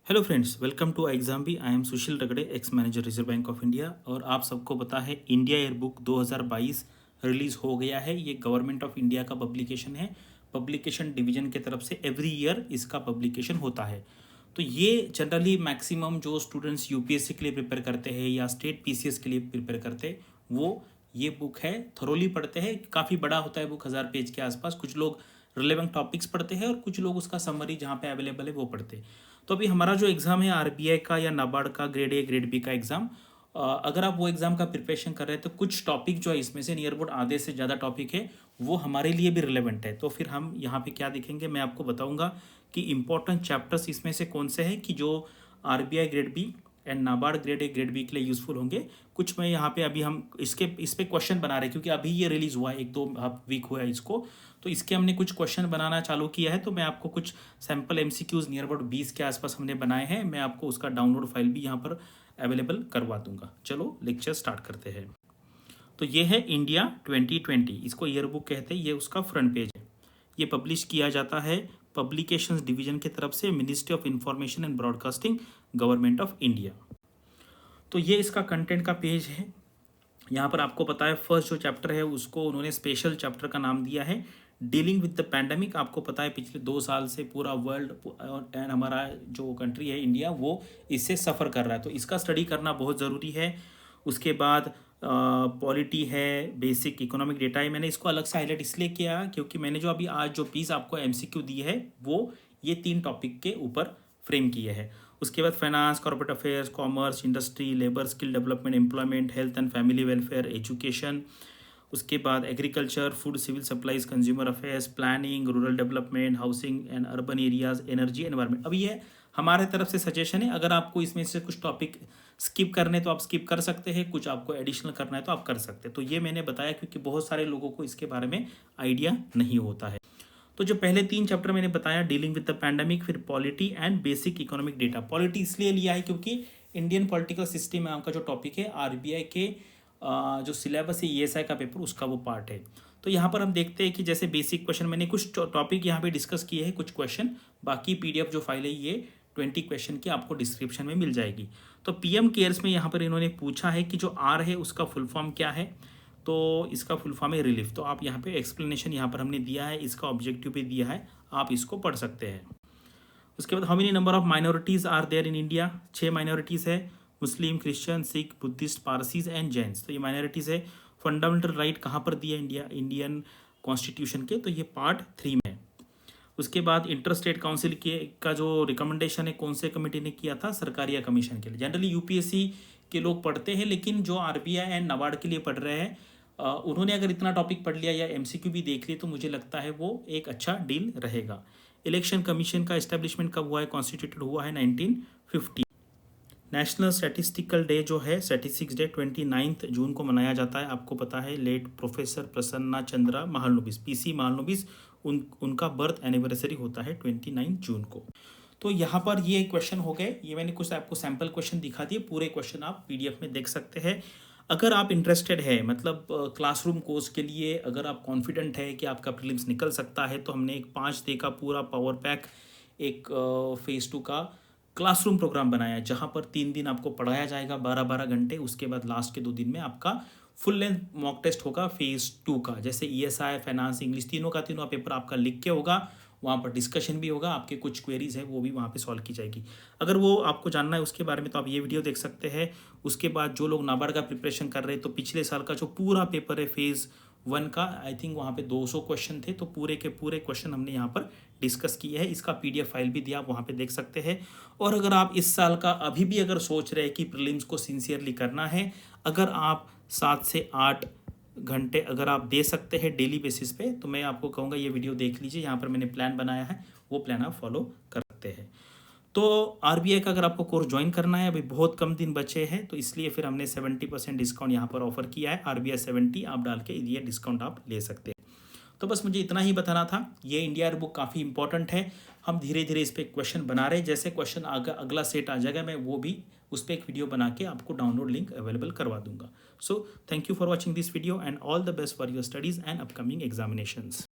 Hello friends, welcome to exam B. I am Sushil Ragade, ex manager Reserve Bank of India. और आप सबको पता है इंडिया ईयर बुक 2022 रिलीज़ हो गया है। ये गवर्नमेंट ऑफ इंडिया का पब्लिकेशन है। पब्लिकेशन डिवीजन के तरफ से एवरी ईयर इसका पब्लिकेशन होता है। तो ये जनरली मैक्सिमम जो स्टूडेंट्स यूपीएससी के लिए प्रिपेयर करते हैं या स्टेट पीसीएस के लिए प्रिपेयर करते हैं वो ये बुक है थरोली पढ़ते हैं। काफ़ी बड़ा होता है बुक, 1000 पेज के आसपास। कुछ लोग रिलेवेंट टॉपिक्स पढ़ते हैं और कुछ लोग उसका समरी जहाँ पे अवेलेबल है वो पढ़ते हैं। तो अभी हमारा जो एग्ज़ाम है आरबीआई का या नाबार्ड का ग्रेड ए ग्रेड बी का एग्ज़ाम, अगर आप वो एग्ज़ाम का प्रिपरेशन कर रहे हैं तो कुछ टॉपिक जो है इसमें से नियर अबाउट आधे से ज़्यादा टॉपिक है वो हमारे लिए भी रिलेवेंट है। तो फिर हम यहाँ पे क्या देखेंगे, मैं आपको बताऊंगा कि इंपॉर्टेंट चैप्टर्स इसमें से कौन से हैं कि जो RBI grade B and NABARD grade A grade B के लिए यूज़फुल होंगे। कुछ मैं यहाँ पे अभी हम इस पे क्वेश्चन बना रहे हैं क्योंकि अभी ये रिलीज़ हुआ है, एक दो वीक हुआ है इसको। तो इसके हमने कुछ क्वेश्चन बनाना चालू किया है। तो मैं आपको कुछ सैम्पल एमसीक्यूज़ नियर अबाउट 20 के आसपास हमने बनाए हैं। मैं आपको उसका डाउनलोड फाइल भी यहाँ पर अवेलेबल करवा दूंगा। चलो लेक्चर स्टार्ट करते हैं। तो ये है इंडिया 2020, इसको ईयर बुक कहते हैं। ये उसका फ्रंट पेज है। ये पब्लिश किया जाता है पब्लिकेशंस डिवीजन की तरफ से, ministry of information and broadcasting, government of India. तो ये इसका कंटेंट का पेज है। यहाँ पर आपको पता है फर्स्ट जो चैप्टर है उसको उन्होंने स्पेशल चैप्टर का नाम दिया है डीलिंग विद द पैंडमिक। आपको पता है पिछले 2 साल से पूरा वर्ल्ड एंड हमारा जो कंट्री है इंडिया वो इससे सफ़र कर रहा है। तो इसका स्टडी करना बहुत ज़रूरी है। उसके बाद पॉलिटी है, बेसिक इकोनॉमिक डेटा है। मैंने इसको अलग से हाईलाइट इसलिए किया क्योंकि मैंने जो अभी आज जो पीस आपको एमसीक्यू दी है वो ये 3 टॉपिक के ऊपर फ्रेम किए हैं। उसके बाद finance, corporate affairs, commerce, industry, labour, skill development, employment, health and family welfare, education. उसके बाद agriculture, food, civil supplies, consumer affairs, planning, rural development, housing and urban areas, energy, environment. अब ये हमारे तरफ से सजेशन है। अगर आपको इसमें से कुछ टॉपिक स्किप करने तो आप स्किप कर सकते हैं, कुछ आपको एडिशनल करना है तो आप कर सकते हैं। तो ये मैंने बताया क्योंकि बहुत सारे लोगों को इसके बारे में आइडिया नहीं होता है। तो जो पहले 3 चैप्टर मैंने बताया, डीलिंग विद द पैंडेमिक, फिर polity and basic economic data. Polity इसलिए लिया है क्योंकि इंडियन पॉलिटिकल सिस्टम नाम का जो टॉपिक है आरबीआई के जो सिलेबस है ईएसआई का पेपर उसका वो पार्ट है। तो यहाँ पर हम देखते हैं कि जैसे बेसिक क्वेश्चन मैंने कुछ टॉपिक यहाँ पे डिस्कस किए हैं, कुछ क्वेश्चन। बाकी पीडीएफ जो फाइल है ये 20 क्वेश्चन की आपको डिस्क्रिप्शन में मिल जाएगी। तो पीएम केयर्स में यहाँ पर इन्होंने पूछा है कि जो आर है उसका फुल फॉर्म क्या है। तो इसका फुल फॉर्म है रिलीफ। तो आप यहाँ पे एक्सप्लेनेशन यहाँ पर हमने दिया है, इसका ऑब्जेक्टिव भी दिया है, आप इसको पढ़ सकते हैं। उसके बाद how many number of minorities are there in India. 6 minorities है, Muslim, Christian, Sikh, Buddhist, Parsis and Jains. तो ये माइनॉरिटीज़ है। फंडामेंटल राइट कहाँ पर दिया इंडियन कॉन्स्टिट्यूशन के, तो ये पार्ट 3 में है। उसके बाद इंटर स्टेट काउंसिल के का जो रिकमेंडेशन है कौन से कमेटी ने किया था, सरकारिया कमीशन के लिए। जनरली यूपीएससी के लोग पढ़ते हैं, लेकिन जो आरबीआई एंड नाबार्ड के लिए पढ़ रहे हैं उन्होंने अगर इतना टॉपिक पढ़ लिया या एमसीक्यू भी देख लिए तो मुझे लगता है वो एक अच्छा डील रहेगा। इलेक्शन कमीशन का एस्टेब्लिशमेंट कब हुआ है, कॉन्स्टिट्यूटेड हुआ है 1950। नेशनल स्टैटिस्टिकल डे जो है स्टैटिस्टिक्स डे 29 जून को मनाया जाता है। आपको पता है late professor Prasanna Chandra Mahalanobis, PC Mahalanobis, उनका बर्थ एनिवर्सरी होता है 29 जून को। तो यहाँ पर ये क्वेश्चन हो गए। ये मैंने कुछ आपको सैम्पल क्वेश्चन दिखा दिए, पूरे क्वेश्चन आप पीडीएफ में देख सकते हैं। अगर आप इंटरेस्टेड है, मतलब क्लासरूम कोर्स के लिए अगर आप कॉन्फिडेंट है कि आपका प्रीलिम्स निकल सकता है, तो हमने एक 5 डे का पूरा पावर पैक एक फेज़ 2 का क्लासरूम प्रोग्राम बनाया है जहाँ पर 3 दिन आपको पढ़ाया जाएगा 12-12 घंटे। उसके बाद लास्ट के 2 दिन में आपका फुल लेंथ मॉक टेस्ट होगा फेज़ 2 का। जैसे ईएसआई, फाइनेंस, इंग्लिश, तीनों का तीनों पेपर आपका लिख के होगा। वहाँ पर डिस्कशन भी होगा, आपके कुछ क्वेरीज है वो भी वहाँ पे सॉल्व की जाएगी। अगर वो आपको जानना है उसके बारे में तो आप ये वीडियो देख सकते हैं। उसके बाद जो लोग नाबार्ड का प्रिपरेशन कर रहे हैं तो पिछले साल का जो पूरा पेपर है फेज़ 1 का, आई थिंक वहाँ पे 200 क्वेश्चन थे। तो पूरे के पूरे क्वेश्चन हमने यहाँ पर डिस्कस किए हैं। इसका पीडीएफ फाइल भी दिया, आप वहाँ पे देख सकते हैं। और अगर आप इस साल का अभी भी अगर सोच रहे हैं कि प्रीलिम्स को सिंसियरली करना है, अगर आप 7 से 8 घंटे अगर आप दे सकते हैं डेली बेसिस पे, तो मैं आपको कहूँगा ये वीडियो देख लीजिए। यहाँ पर मैंने प्लान बनाया है, वो प्लान आप फॉलो कर सकते हैं। तो आरबीआई का अगर आपको कोर्स ज्वाइन करना है, अभी बहुत कम दिन बचे हैं, तो इसलिए फिर हमने 70% डिस्काउंट यहाँ पर ऑफर किया है। आरबीआई 70 आप डाल के ये डिस्काउंट आप ले सकते हैं। तो बस मुझे इतना ही बताना था। ये इंडिया बुक काफ़ी इंपॉर्टेंट है। हम धीरे धीरे इस पर क्वेश्चन बना रहे हैं। जैसे क्वेश्चन अगला सेट आ जाएगा मैं वो भी उस पर एक वीडियो बना के आपको डाउनलोड लिंक अवेलेबल करवा दूंगा। So thank you for watching this video and all the best for your studies and upcoming examinations.